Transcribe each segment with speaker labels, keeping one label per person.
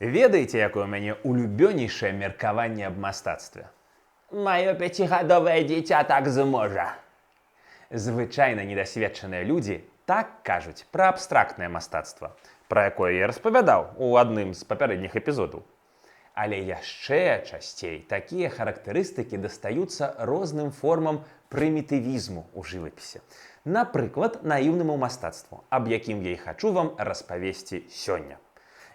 Speaker 1: Ведаеце, якое ў мяне улюбёнейшае меркаванне аб мастацтве? Маё 5гадовае дзіця так зможа. Звычайна недасведчаныя людзі так кажуць пра абстрактнае мастацтва, пра якое я распавядаў у адным з папярэдніх эпізодаў. Але яшчэ часцей такія характарыстыкі дастаюцца розным формам прымітывізму ў жывапісе. Напрыклад, наіўнаму мастацтву, аб якім я і хачу вам распавесці сёння.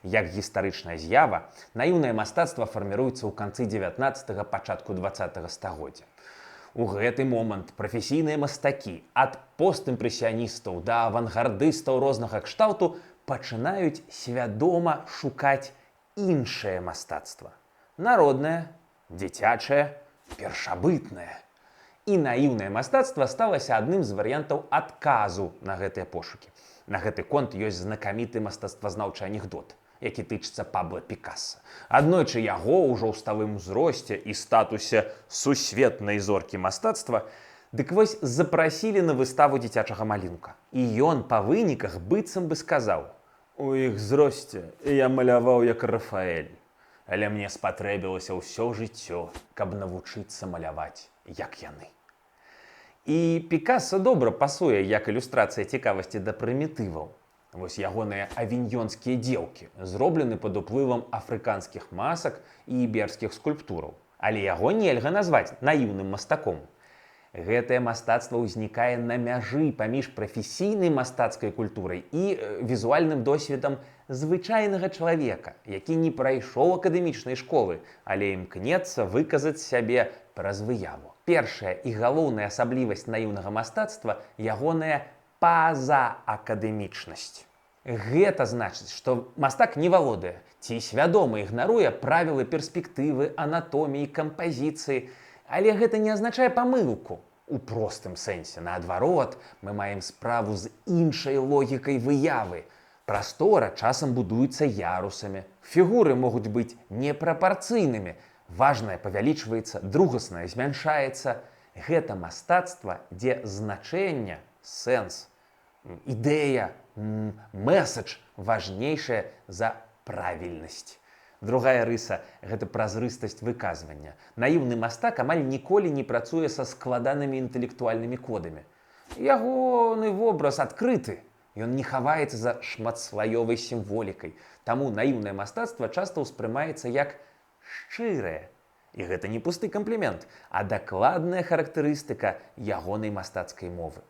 Speaker 1: Як гістарычная з'ява, наіўнае мастацтва фарміруецца ў канцы 19-га, пачатку 20-го стагоддзя. У гэты момант прафесійныя мастакі ад постімпрэсіяністаў да авангардыстаў рознага кшталту пачынаюць свядома шукаць іншае мастацтва. Народнае, дзіцячае, першабытнае. І наіўнае мастацтва сталася адным з варыянтаў адказу на гэтыя пошукі. На гэты конт ёсць знакаміты мастацтвазнаўчы анекдот, які тычыцца Пабло Пікаса. Аднойчы яго ўжо ў сталым узросце і статусе сусветнай зоркі мастацтва дык вось запрасілі на выставу дзіцячага малюнка. І ён па выніках быццам бы сказаў: «У іх зросце я маляваў як Рафаэль, але мне спатрэбілася ўсё жыццё, каб навучыцца маляваць як яны». І Пікаса добра пасуе як ілюстрацыя цікавасці да прымітываў. Вось ягоныя авіньёнскія дзеўкі зроблены пад уплывам афрыканскіх масак і іберскіх скульптураў. Але яго нельга назваць наіўным мастаком. Гэтае мастацтва ўзнікае на мяжы паміж прафесійнай мастацкай культурай і візуальным досведам звычайнага чалавека, які не прайшоў акадэмічнай школы, але імкнецца выказаць сябе праз выяву. Першая і галоўная асаблівасць наіўнага мастацтва – ягоная пазаакадэмічнасць. Гэта значыць, што мастак не валодае ці свядома ігнаруе правілы перспектывы, анатоміі, кампазіцыі. Але гэта не азначае памылку у простым сэнсе. Наадварот, мы маем справу з іншай логікай выявы. Прастора часам будуецца ярусамі. Фігуры могуць быць непрапарцыйнымі. Важнае павялічваецца, другаснае змяншаецца. Гэта мастацтва, дзе значэнне, сэнс, ідэя, месседж важнейшая за правільнасць. Другая рыса – гэта празрыстасць выказвання. Наіўны мастак амаль ніколі не працуе са складанымі інтэлектуальнымі кодамі. Ягоны вобраз адкрыты. Ён не хаваецца за шматслаёвай сімволікай. Таму наіўнае мастацтва часта ўспрымаецца як шчырае. І гэта не пусты камплімент, а дакладная характарыстыка ягонай мастацкай мовы.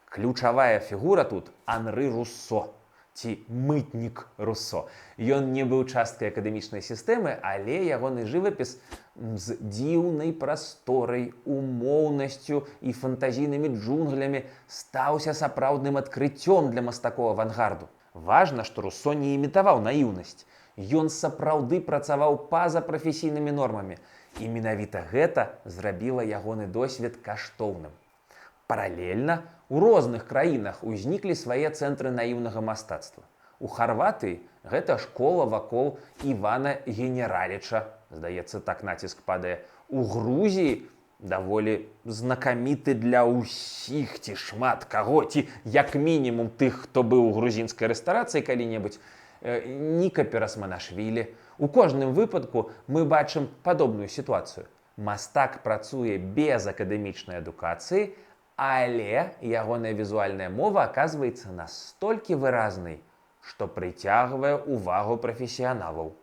Speaker 1: Ключавая фігура тут – Анры Руссо, ці мытнік Руссо. Ён не быў часткай акадэмічнай сістэмы, але ягоны жывапіс з дзіўнай прасторай, умоўнасцю і фантазійнымі джунглямі стаўся сапраўдным адкрыццём для мастакоў авангарду. Важна, што Руссо не імітаваў наіўнасць. Ён сапраўды працаваў па-за прафесійнымі нормамі. І менавіта гэта зрабіла ягоны досвед каштоўным. Паралельна у розных краінах узніклі свае цэнтры наіўнага мастацтва. У Харватыі гэта школа вакол Івана Генераліча, здаецца, так націск падае. У Грузіі даволі знакаміты для ўсіх ці шмат каго, ці як мінімум тых, хто быў у грузінскай рэстарацыі калі-небудзь, Ніка Перасманашвілі. У кожным выпадку мы бачым падобную сітуацыю. Мастак працуе без акадэмічнай адукацыі, але ягоная візуальная мова аказваецца настолькі выразнай, што прыцягвае ўвагу прафесіяналаў.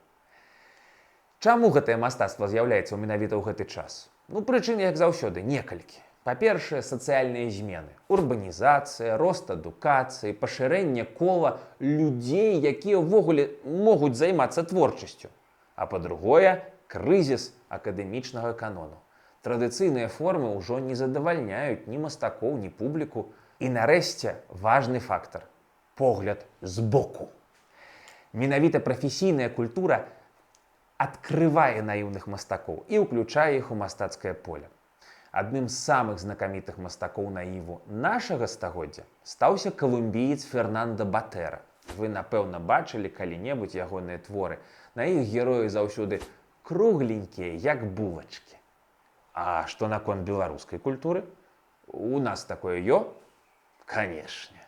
Speaker 1: Чаму гэтае мастацтва з'яўляецца менавіта ў гэты час? Прычын, як заўсёды, некалькі. Па-першае, сацыяльныя змены. Урбанізацыя, рост адукацыі, пашырэнне кола людзей, якія ўвогуле могуць займацца творчасцю. А па-другое, крызіс акадэмічнага канону. Традыцыйныя формы ўжо не задавальняюць ні мастакоў, ні публіку. І нарэшце важны фактар – погляд збоку. Менавіта прафесійная культура адкрывае наіўных мастакоў і ўключае іх у мастацкае поле. Адным з самых знакамітых мастакоў наіву нашага стагоддзя стаўся калумбіец Фернандо Батэра. Вы, напэўна, бачылі калі-небудзь ягоныя творы. На іх героі заўсёды кругленькія, як булачкі. А што наконт беларускай культуры? У нас такое ё? Канешне.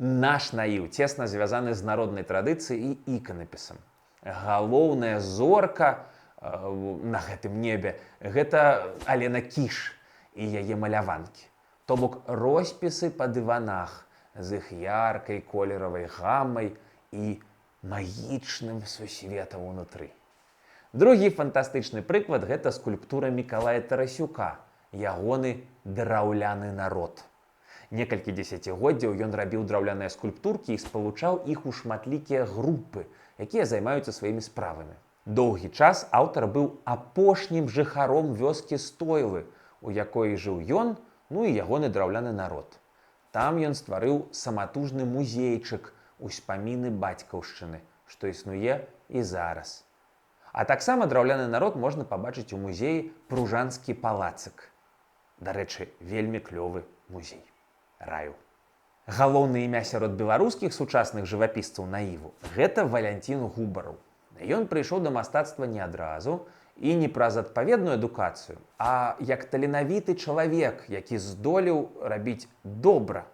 Speaker 1: Наш наіў цесна звязаны з народнай традыцыяй і іканапісам. Галоўная зорка на гэтым небе гэта Алена Кіш і яе маляванкі. То бок роспісы па дыванах з іх яркай колеравай гамай і магічным сусветам унутры. Другі фантастычны прыклад гэта скульптура Мікалая Тарасюка, ягоны драўляны народ. Некалькі дзесяцігоддзяў ён рабіў драўляныя скульптуркі і спалучаў іх у шматлікія групы, якія займаюцца сваімі справамі. Доўгі час аўтар быў апошнім жыхаром вёскі Стойлы, у якой жыў ён, ну і ягоны драўляны народ. Там ён стварыў саматужны музейчык успаміны бацькаўшчыны, што існуе і зараз. А таксама драўляны народ можна пабачыць у музеі Пружанскі палацык. Дарэчы, вельмі клёвы музей. Раю. Галоўнае імя сярод беларускіх сучасных жывапісцаў наіву гэта Валянцін Губараў. Ён прыйшоў да мастацтва не адразу і не праз адпаведную адукацыю, а як таленавіты чалавек, які здолеў рабіць добра,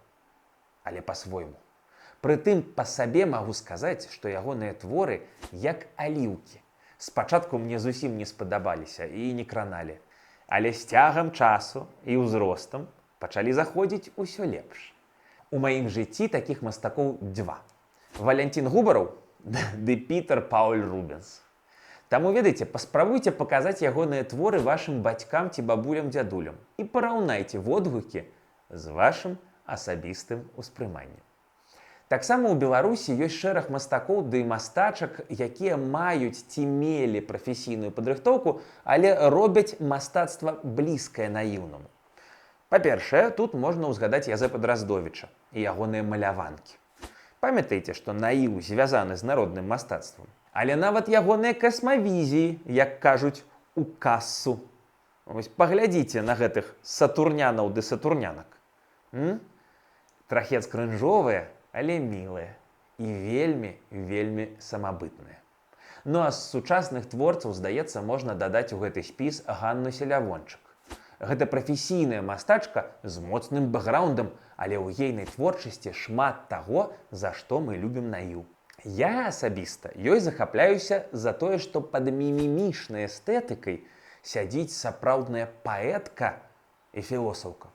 Speaker 1: але па-свойму. Прытым па сабе магу сказаць, што ягоныя творы як аліўкі. Спачатку мне зусім не спадабаліся і не краналі, але з цягам часу і ўзростам пачалі заходзіць усё лепш. У маім жыцці такіх мастакоў два. Валянцін Губараў ды Пітер Пауль Рубенс. Таму, ведаеце, паспрабуйце паказаць ягоныя творы вашым бацькам ці бабулям-дзядулям і параўнайце водгукі з вашым асабістым успрыманнем. Таксама ў Беларусі ёсць шэраг мастакоў ды мастачак, якія маюць ці мелі прафесійную падрыхтоўку, але робяць мастацтва блізкае наіўнаму. Па-першае, тут можна ўзгадаць Язэпа Драздовіча і ягоныя маляванкі. Памятайце, што наіў звязаны з народным мастацтвам. Але нават ягоныя касмавізіі, як кажуць, у кассу. Вось паглядзіце на гэтых сатурнянаў ды сатурнянак. Трахец крынжовыя, але мілыя і вельмі самабытныя. Ну а з сучасных творцаў, здаецца, можна дадаць у гэты спіс Ганну Селявончык. Гэта прафесійная мастачка з моцным бэкграўндам, але ў ейнай творчасці шмат таго, за што мы любім наіў. Я асабіста ёй захапляюся за тое, што пад мімімішнай эстэтыкай сядзіць сапраўдная паэтка і філосафка.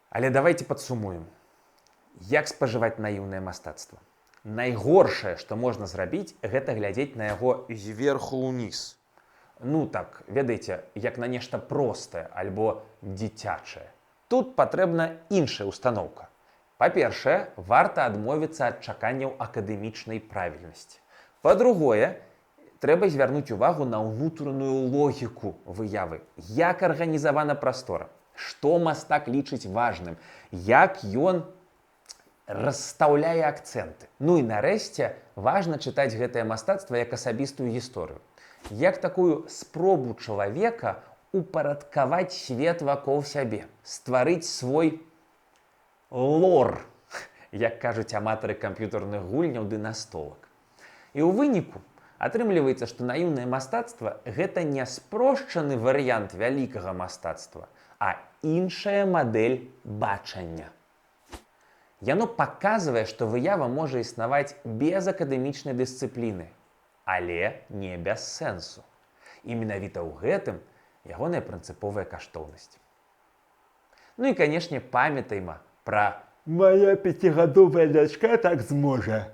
Speaker 1: Але давайте падсумуем. Як спажываць наіўнае мастацтва? Найгоршае, што можна зрабіць, гэта глядзець на яго зверху ўніз. Ну так, ведаеце, як на нешта простае альбо дзіцячае. Тут патрэбна іншая устаноўка. Па-першае, варта адмовіцца ад чаканняў акадэмічнай правільнасці. Па-другое, трэба звярнуць увагу на ўнутраную логіку выявы. Як арганізавана прастора, што мастак лічыць важным, як ён расстаўляе акцэнты. Ну і нарэшце, важна чытаць гэтае мастацтва як асабістую гісторыю. Як такую спробу чалавека упарадкаваць свет вакол сябе, стварыць свой лор, як кажуць аматары камп'ютарных гульняў ды настолак. І ў выніку атрымліваецца, што наіўнае мастацтва гэта не спрошчаны варыянт вялікага мастацтва, а іншая мадэль бачання. Яно паказвае, што выява можа існаваць без акадэмічнай дысцыпліны, але не без сэнсу. І менавіта ў гэтым ягоная прынцыповая каштоўнасць. Ну і, канешне, памятайма пра «Мая пяцігадовая дачка так зможа».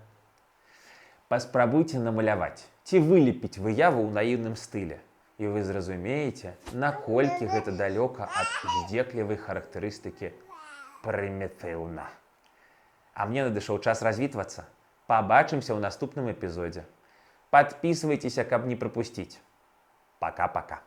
Speaker 1: Паспрабуйце намаляваць ці вылепіць выяву ў наіўным стылі, і вы зразумееце, наколькі гэта далёка ад здзеклівай характарыстыкі прымітыўна. А мне надышоў час развітвацца. Пабачымся ў наступным эпізодзе. Подписывайтесь, каб не пропустить. Пока-пока.